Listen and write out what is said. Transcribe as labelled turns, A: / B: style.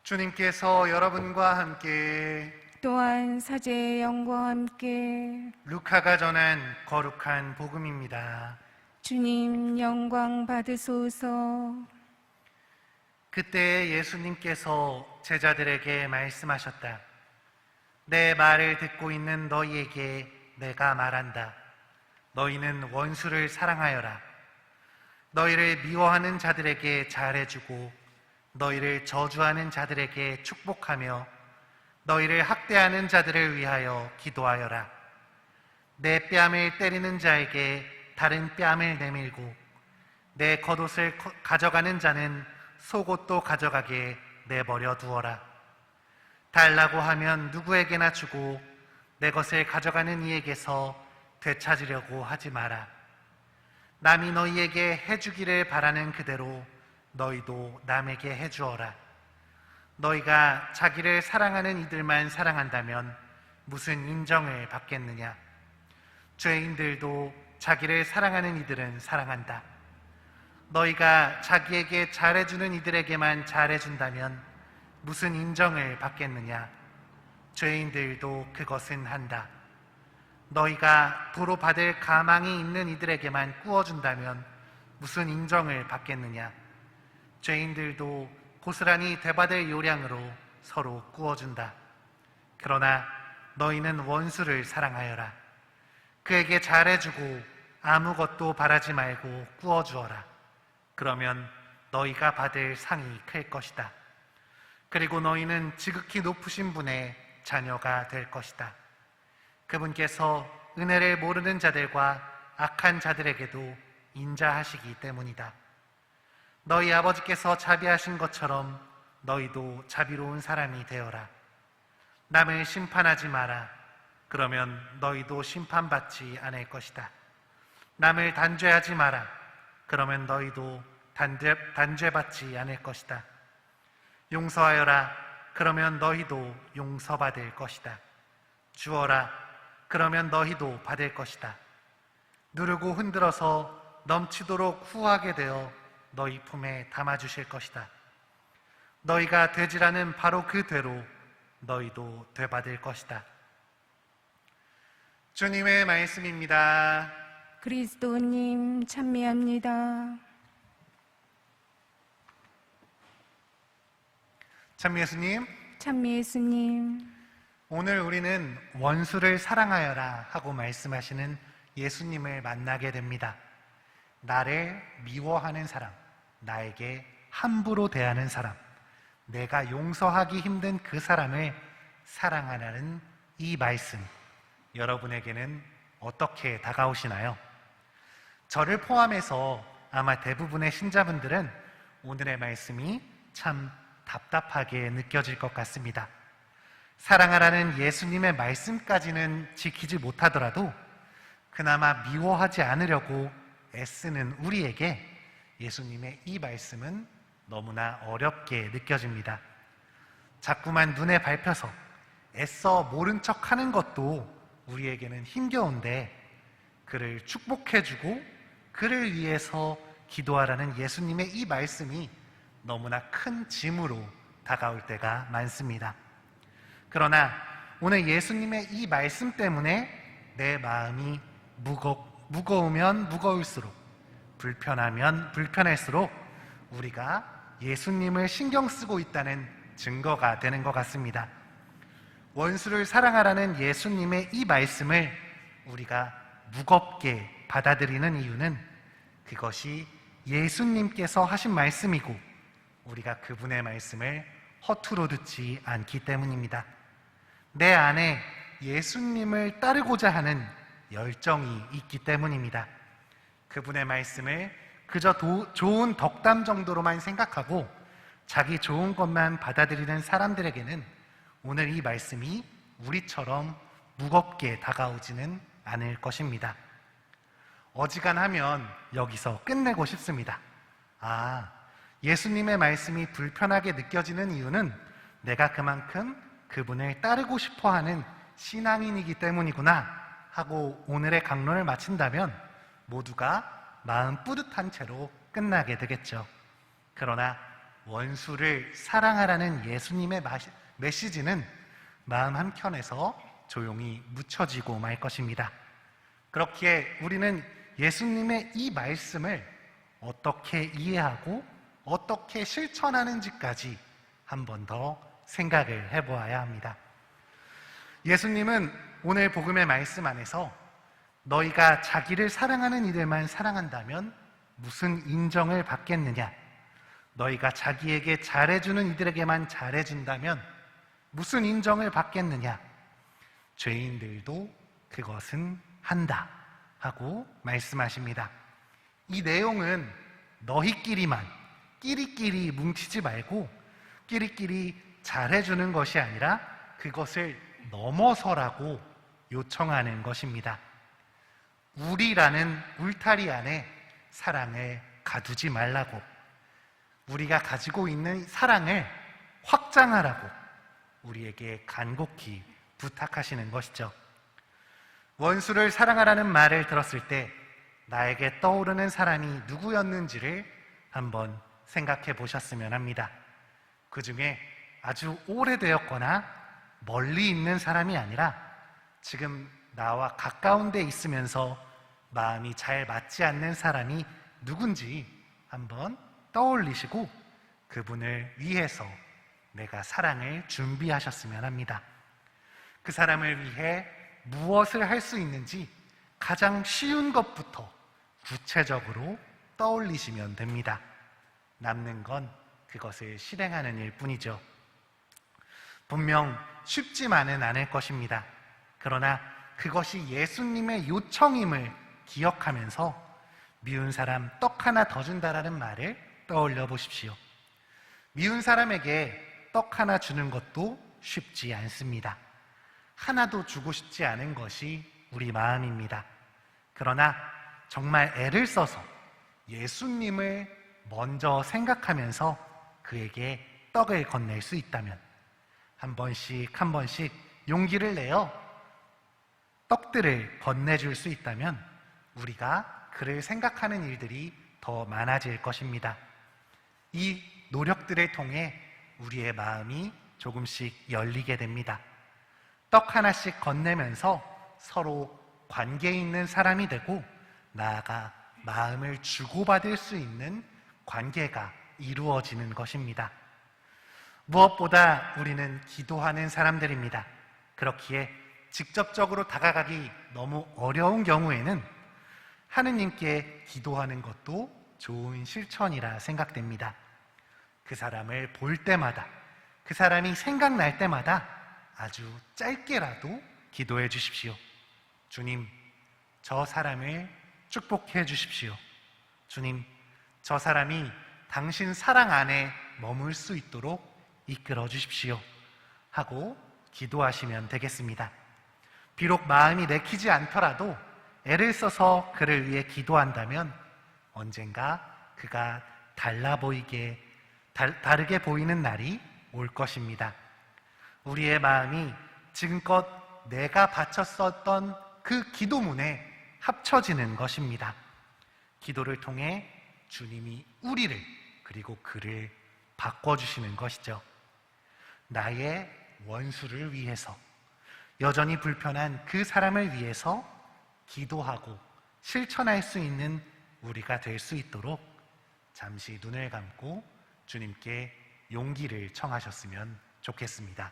A: 주님께서 여러분과 함께
B: 또한 사제의 영과 함께
A: 루카가 전한 거룩한 복음입니다.
B: 주님 영광 받으소서.
A: 그때 예수님께서 제자들에게 말씀하셨다. 내 말을 듣고 있는 너희에게 내가 말한다. 너희는 원수를 사랑하여라. 너희를 미워하는 자들에게 잘해주고 너희를 저주하는 자들에게 축복하며 너희를 학대하는 자들을 위하여 기도하여라. 내 뺨을 때리는 자에게 다른 뺨을 내밀고 내 겉옷을 가져가는 자는 속옷도 가져가게 내버려 두어라. 달라고 하면 누구에게나 주고 내 것을 가져가는 이에게서 되찾으려고 하지 마라. 남이 너희에게 해주기를 바라는 그대로 너희도 남에게 해주어라. 너희가 자기를 사랑하는 이들만 사랑한다면 무슨 인정을 받겠느냐? 죄인들도 자기를 사랑하는 이들은 사랑한다. 너희가 자기에게 잘해주는 이들에게만 잘해준다면 무슨 인정을 받겠느냐? 죄인들도 그것은 한다. 너희가 도로 받을 가망이 있는 이들에게만 꾸어준다면 무슨 인정을 받겠느냐? 죄인들도 고스란히 되받을 요량으로 서로 꾸어준다. 그러나 너희는 원수를 사랑하여라. 그에게 잘해주고 아무것도 바라지 말고 꾸어주어라. 그러면 너희가 받을 상이 클 것이다. 그리고 너희는 지극히 높으신 분의 자녀가 될 것이다. 그분께서 은혜를 모르는 자들과 악한 자들에게도 인자하시기 때문이다. 너희 아버지께서 자비하신 것처럼 너희도 자비로운 사람이 되어라. 남을 심판하지 마라. 그러면 너희도 심판받지 않을 것이다. 남을 단죄하지 마라. 그러면 너희도 단죄받지 않을 것이다. 용서하여라. 그러면 너희도 용서받을 것이다. 주어라. 그러면 너희도 받을 것이다. 누르고 흔들어서 넘치도록 후하게 되어 너희 품에 담아주실 것이다. 너희가 되지라는 바로 그 되로 너희도 되받을 것이다. 주님의 말씀입니다.
B: 그리스도님 찬미합니다.
A: 참 예수님,
B: 찬미 예수님.
A: 오늘 우리는 원수를 사랑하여라 하고 말씀하시는 예수님을 만나게 됩니다. 나를 미워하는 사람, 나에게 함부로 대하는 사람, 내가 용서하기 힘든 그 사람을 사랑하라는 이 말씀, 여러분에게는 어떻게 다가오시나요? 저를 포함해서 아마 대부분의 신자분들은 오늘의 말씀이 참 답답하게 느껴질 것 같습니다. 사랑하라는 예수님의 말씀까지는 지키지 못하더라도 그나마 미워하지 않으려고 애쓰는 우리에게 예수님의 이 말씀은 너무나 어렵게 느껴집니다. 자꾸만 눈에 밟혀서 애써 모른 척 하는 것도 우리에게는 힘겨운데 그를 축복해주고 그를 위해서 기도하라는 예수님의 이 말씀이 너무나 큰 짐으로 다가올 때가 많습니다. 그러나 오늘 예수님의 이 말씀 때문에 내 마음이 무거우면 무거울수록, 불편하면 불편할수록 우리가 예수님을 신경 쓰고 있다는 증거가 되는 것 같습니다. 원수를 사랑하라는 예수님의 이 말씀을 우리가 무겁게 받아들이는 이유는 그것이 예수님께서 하신 말씀이고 우리가 그분의 말씀을 허투루 듣지 않기 때문입니다. 내 안에 예수님을 따르고자 하는 열정이 있기 때문입니다. 그분의 말씀을 그저 좋은 덕담 정도로만 생각하고 자기 좋은 것만 받아들이는 사람들에게는 오늘 이 말씀이 우리처럼 무겁게 다가오지는 않을 것입니다. 어지간하면 여기서 끝내고 싶습니다. 예수님의 말씀이 불편하게 느껴지는 이유는 내가 그만큼 그분을 따르고 싶어하는 신앙인이기 때문이구나 하고 오늘의 강론을 마친다면 모두가 마음 뿌듯한 채로 끝나게 되겠죠. 그러나 원수를 사랑하라는 예수님의 메시지는 마음 한켠에서 조용히 묻혀지고 말 것입니다. 그렇기에 우리는 예수님의 이 말씀을 어떻게 이해하고 어떻게 실천하는지까지 한 번 더 생각을 해보아야 합니다. 예수님은 오늘 복음의 말씀 안에서 너희가 자기를 사랑하는 이들만 사랑한다면 무슨 인정을 받겠느냐? 너희가 자기에게 잘해주는 이들에게만 잘해준다면 무슨 인정을 받겠느냐? 죄인들도 그것은 한다 하고 말씀하십니다. 이 내용은 너희끼리만 끼리끼리 뭉치지 말고 끼리끼리 잘해주는 것이 아니라 그것을 넘어서라고 요청하는 것입니다. 우리라는 울타리 안에 사랑을 가두지 말라고, 우리가 가지고 있는 사랑을 확장하라고 우리에게 간곡히 부탁하시는 것이죠. 원수를 사랑하라는 말을 들었을 때 나에게 떠오르는 사람이 누구였는지를 한번 생각해 보셨으면 합니다. 그 중에 아주 오래되었거나 멀리 있는 사람이 아니라 지금 나와 가까운 데 있으면서 마음이 잘 맞지 않는 사람이 누군지 한번 떠올리시고 그분을 위해서 내가 사랑을 준비하셨으면 합니다. 그 사람을 위해 무엇을 할 수 있는지 가장 쉬운 것부터 구체적으로 떠올리시면 됩니다. 남는 건 그것을 실행하는 일 뿐이죠. 분명 쉽지만은 않을 것입니다. 그러나 그것이 예수님의 요청임을 기억하면서 미운 사람 떡 하나 더 준다라는 말을 떠올려 보십시오. 미운 사람에게 떡 하나 주는 것도 쉽지 않습니다. 하나도 주고 싶지 않은 것이 우리 마음입니다. 그러나 정말 애를 써서 예수님을 먼저 생각하면서 그에게 떡을 건넬 수 있다면 한 번씩 한 번씩 용기를 내어 떡들을 건네줄 수 있다면 우리가 그를 생각하는 일들이 더 많아질 것입니다. 이 노력들을 통해 우리의 마음이 조금씩 열리게 됩니다. 떡 하나씩 건네면서 서로 관계 있는 사람이 되고 나아가 마음을 주고받을 수 있는 관계가 이루어지는 것입니다. 무엇보다 우리는 기도하는 사람들입니다. 그렇기에 직접적으로 다가가기 너무 어려운 경우에는 하느님께 기도하는 것도 좋은 실천이라 생각됩니다. 그 사람을 볼 때마다, 그 사람이 생각날 때마다 아주 짧게라도 기도해 주십시오. 주님, 저 사람을 축복해 주십시오. 주님, 저 사람이 당신 사랑 안에 머물 수 있도록 이끌어 주십시오. 하고 기도하시면 되겠습니다. 비록 마음이 내키지 않더라도 애를 써서 그를 위해 기도한다면 언젠가 그가 다르게 보이는 날이 올 것입니다. 우리의 마음이 지금껏 내가 바쳤었던 그 기도문에 합쳐지는 것입니다. 기도를 통해 주님이 우리를 그리고 그를 바꿔주시는 것이죠. 나의 원수를 위해서, 여전히 불편한 그 사람을 위해서 기도하고 실천할 수 있는 우리가 될 수 있도록 잠시 눈을 감고 주님께 용기를 청하셨으면 좋겠습니다.